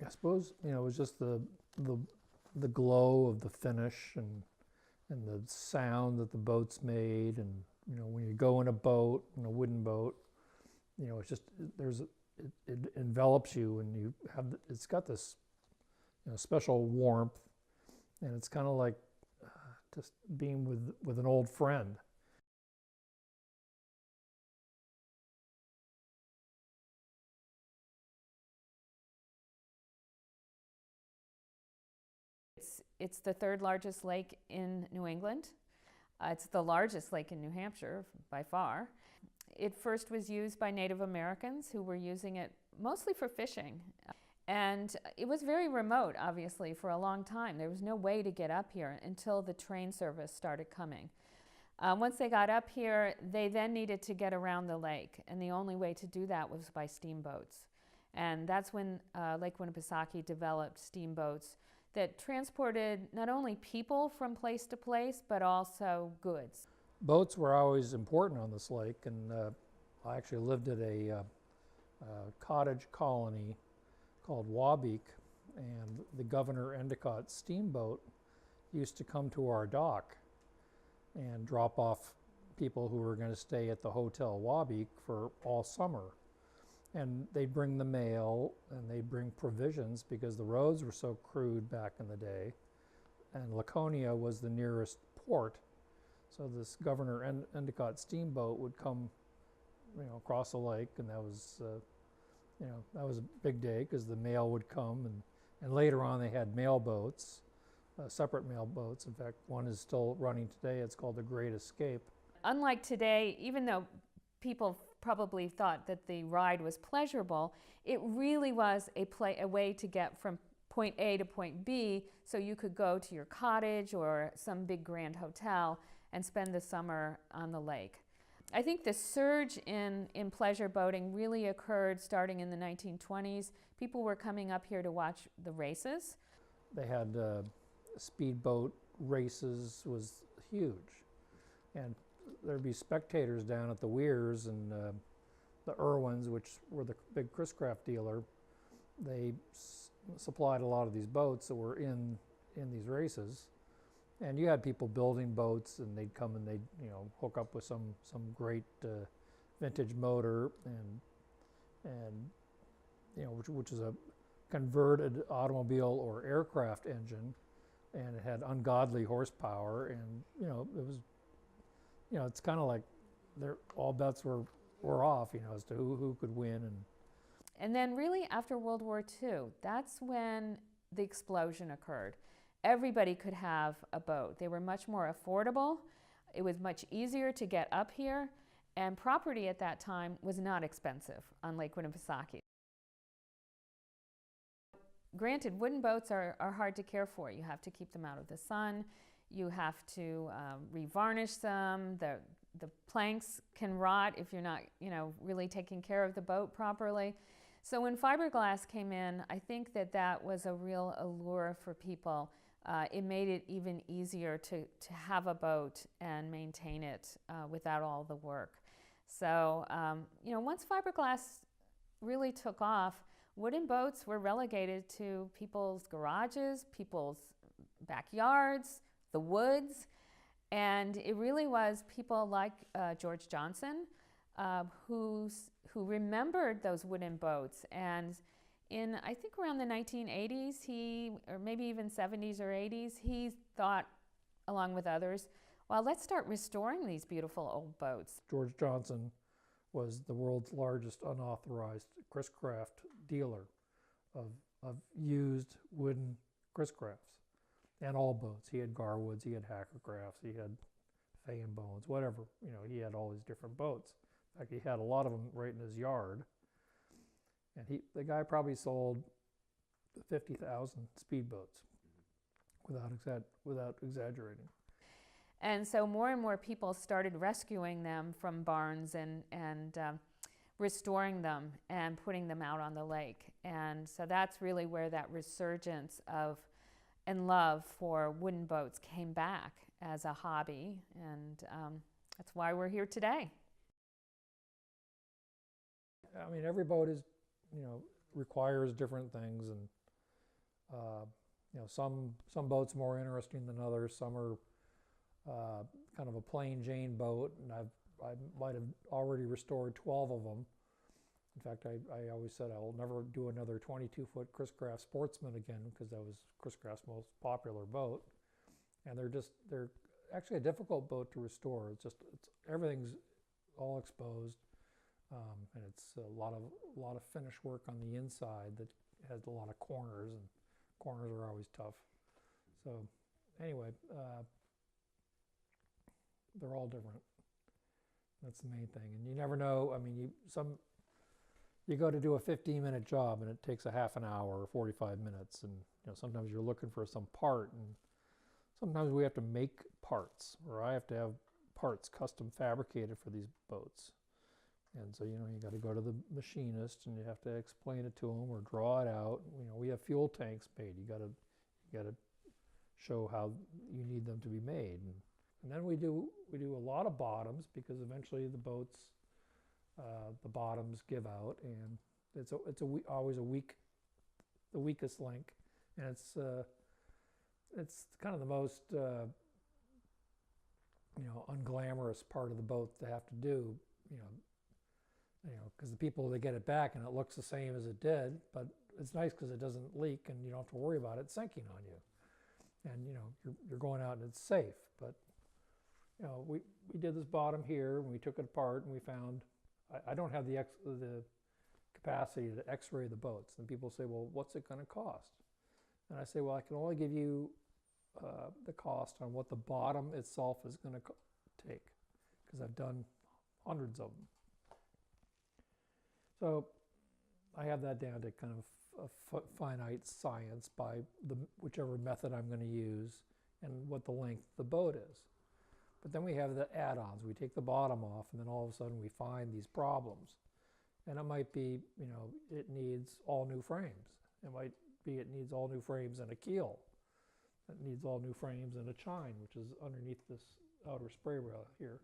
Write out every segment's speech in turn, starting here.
I suppose, it was just the, the glow of the finish and the sound that the boats made. And, when you go in a boat, in a wooden boat, it's just, it envelops you and it's got this, special warmth. And it's kind of like just being with an old friend. It's the third largest lake in New England. It's the largest lake in New Hampshire by far. It first was used by Native Americans who were using it mostly for fishing. And it was very remote, obviously, for a long time. There was no way to get up here until the train service started coming. Once they got up here, they then needed to get around the lake, and the only way to do that was by steamboats. And that's when Lake Winnipesaukee developed steamboats that transported not only people from place to place, but also goods. Boats were always important on this lake, and I actually lived at a cottage colony called Wabeek, and the Governor Endicott steamboat used to come to our dock and drop off people who were going to stay at the Hotel Wabeek for all summer. And they'd bring the mail and they'd bring provisions because the roads were so crude back in the day. And Laconia was the nearest port. So this Governor Endicott steamboat would come, across the lake, and that was a big day because the mail would come. And later on they had mail boats, separate mail boats. In fact, one is still running today. It's called the Great Escape. Unlike today, even though people probably thought that the ride was pleasurable, it really was a way to get from point A to point B, so you could go to your cottage or some big grand hotel and spend the summer on the lake. I think the surge in pleasure boating really occurred starting in the 1920s. People were coming up here to watch the races. They had speedboat races, was huge. And there'd be spectators down at the weirs, and the Irwins, which were the big Chris-Craft dealer, they supplied a lot of these boats that were in these races. And you had people building boats, and they'd come and they'd hook up with some great vintage motor, and which is a converted automobile or aircraft engine, and it had ungodly horsepower, and it was it's kind of like all bets were off, as to who could win. And then really after World War II, that's when the explosion occurred. Everybody could have a boat. They were much more affordable. It was much easier to get up here, and property at that time was not expensive on Lake Winnipesaukee. Granted, wooden boats are hard to care for. You have to keep them out of the sun. You have to revarnish them. The planks can rot if you're not, really taking care of the boat properly. So when fiberglass came in, I think that was a real allure for people. It made it even easier to have a boat and maintain it without all the work. So, once fiberglass really took off, wooden boats were relegated to people's garages, people's backyards, the woods, and it really was people like George Johnson who remembered those wooden boats. And in, I think, around the 1980s, or maybe even 70s or 80s, he thought, along with others, well, let's start restoring these beautiful old boats. George Johnson was the world's largest unauthorized Chris-Craft dealer of used wooden Chris-Crafts and all boats. He had Garwoods, he had Hackercrafts, he had Fay and Bones, whatever. He had all these different boats. In fact, he had a lot of them right in his yard. And the guy probably sold 50,000 speedboats without exaggerating. And so more and more people started rescuing them from barns and restoring them and putting them out on the lake. And so that's really where that resurgence of and love for wooden boats came back as a hobby, and that's why we're here today. I mean, every boat is, requires different things, and You know, some boats are more interesting than others. Some are kind of a plain Jane boat, and I might have already restored 12 of them. In fact, I always said I will never do another 22-foot Chris Craft Sportsman again, because that was Chris Craft's most popular boat. And they're actually a difficult boat to restore. Everything's all exposed, and it's a lot of finish work on the inside that has a lot of corners, and corners are always tough. So anyway, they're all different. That's the main thing. And you never know. I mean, you go to do a 15-minute job and it takes a half an hour or 45 minutes, and you know, sometimes you're looking for some part, and sometimes we have to make parts, or I have to have parts custom fabricated for these boats. And so, you know, you got to go to the machinist and you have to explain it to them or draw it out. You know, we have fuel tanks made. You got to show how you need them to be made. And then we do a lot of bottoms, because eventually the boats, the bottoms give out, and it's always the weakest link, and it's kind of the most you know, unglamorous part of the boat to have to do, you know, because the people, they get it back and it looks the same as it did, but it's nice because it doesn't leak and you don't have to worry about it sinking on you, and you know, you're going out and it's safe. But you know, we did this bottom here, and we took it apart, and we found, I don't have the capacity to x-ray the boats. And people say, well, what's it going to cost? And I say, well, I can only give you the cost on what the bottom itself is going to take, because I've done hundreds of them. So I have that down to kind of a finite science by whichever method I'm going to use and what the length of the boat is. But then we have the add-ons. We take the bottom off, and then all of a sudden we find these problems. And it might be, you know, it needs all new frames. It might be it needs all new frames and a keel. It needs all new frames and a chine, which is underneath this outer spray rail here.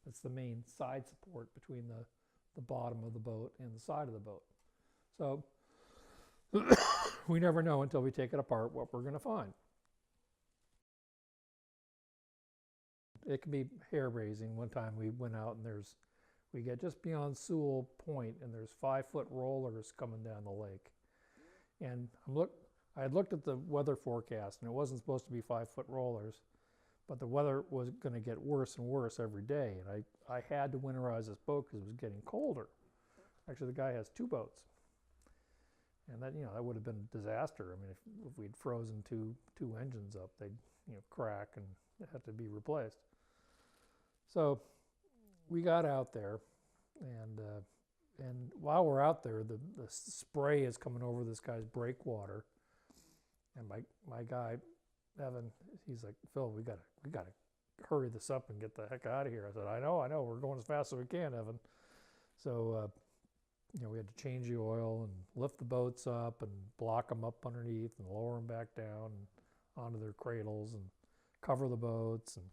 That's the main side support between the bottom of the boat and the side of the boat. So we never know until we take it apart what we're going to find. It can be hair-raising. One time we went out and we get just beyond Sewell Point, and there's 5-foot rollers coming down the lake. And I had looked at the weather forecast, and it wasn't supposed to be 5-foot rollers, but the weather was going to get worse and worse every day. And I had to winterize this boat because it was getting colder. Actually, the guy has 2 boats. And that, you know, that would have been a disaster. I mean, if we'd frozen two engines up, they'd, you know, crack and have to be replaced. So we got out there, and while we're out there, the spray is coming over this guy's breakwater, and my guy Evan, he's like, Phil, we gotta hurry this up and get the heck out of here. I said, I know, we're going as fast as we can, Evan. So you know, we had to change the oil and lift the boats up and block them up underneath and lower them back down and onto their cradles and cover the boats. And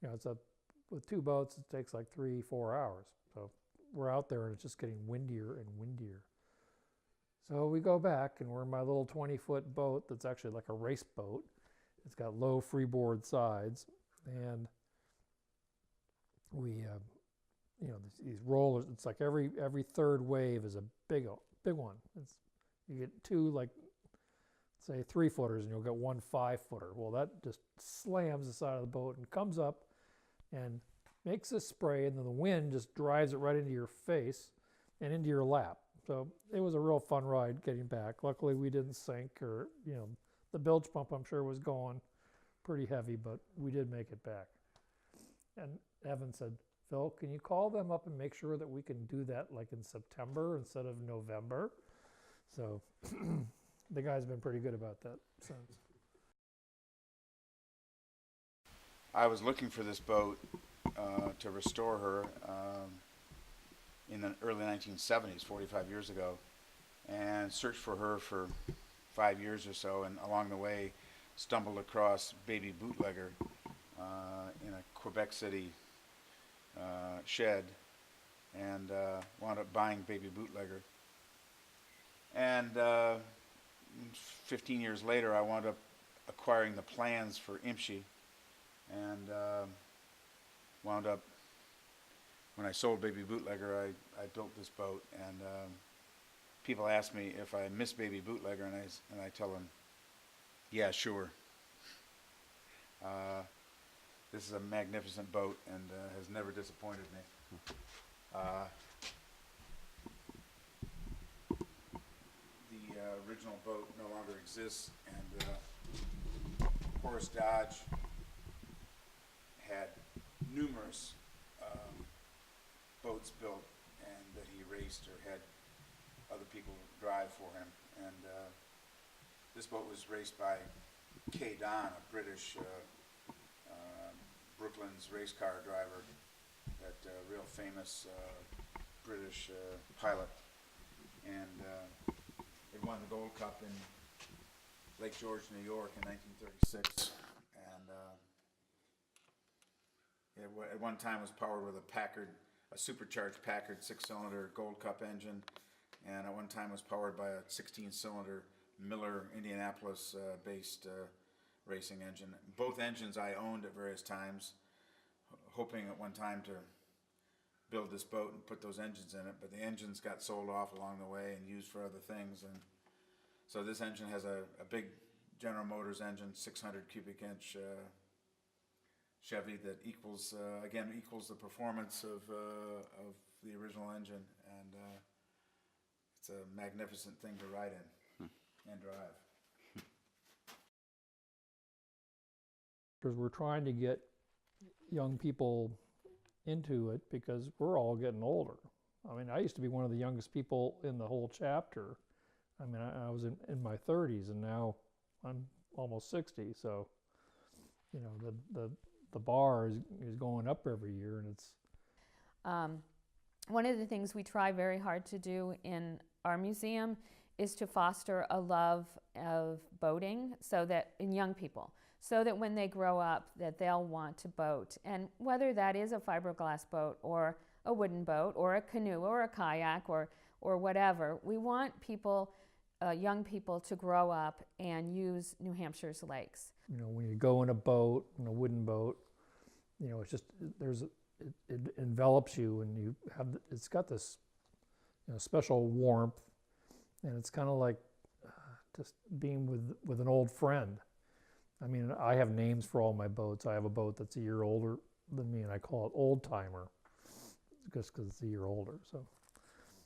you know, with 2 boats, it takes like 3-4 hours. So we're out there and it's just getting windier and windier. So we go back, and we're in my little 20-foot boat that's actually like a race boat. It's got low freeboard sides, and we, you know, these rollers. It's like every 3rd wave is a big one. You get 2, like, say 3-footers, and you'll get 1 5-footer. Well, that just slams the side of the boat and comes up and makes a spray, and then the wind just drives it right into your face and into your lap. So it was a real fun ride getting back. Luckily, we didn't sink, or, you know, the bilge pump, I'm sure, was going pretty heavy, but we did make it back. And Evan said, Phil, can you call them up and make sure that we can do that like in September instead of November? So the guy's been pretty good about that since. I was looking for this boat to restore her in the early 1970s, 45 years ago, and searched for her for 5 years or so, and along the way stumbled across Baby Bootlegger in a Quebec City shed, and wound up buying Baby Bootlegger. And 15 years later, I wound up acquiring the plans for IMSHI, and wound up, when I sold Baby Bootlegger, I built this boat, and people ask me if I miss Baby Bootlegger, and I tell them, yeah, sure. This is a magnificent boat, and has never disappointed me. The original boat no longer exists, and Horace Dodge had numerous boats built and that he raced or had other people drive for him. And this boat was raced by Kay Don, a British Brooklands race car driver, that real famous British pilot. And it won the Gold Cup in Lake George, New York in 1936. And at one time was powered with a supercharged Packard 6-cylinder Gold Cup engine, and at one time was powered by a 16-cylinder Miller Indianapolis based racing engine. Both engines I owned at various times, hoping at one time to build this boat and put those engines in it, but the engines got sold off along the way and used for other things. And so this engine has a big General Motors engine, 600 cubic inch Chevy that equals the performance of the original engine, and it's a magnificent thing to ride in and drive. Because we're trying to get young people into it because we're all getting older. I mean, I used to be one of the youngest people in the whole chapter. I mean, I was in my 30s, and now I'm almost 60. So, you know, the bar is going up every year, and it's one of the things we try very hard to do in our museum is to foster a love of boating, so that in young people, so that when they grow up, that they'll want to boat. And whether that is a fiberglass boat or a wooden boat or a canoe or a kayak or whatever, we want people, young people, to grow up and use New Hampshire's lakes. You know, when you go in a boat, in a wooden boat, you know, it's just, it envelops you, and it's got this, you know, special warmth, and it's kind of like just being with an old friend. I mean, I have names for all my boats. I have a boat that's a year older than me, and I call it Old Timer, just because it's a year older. So.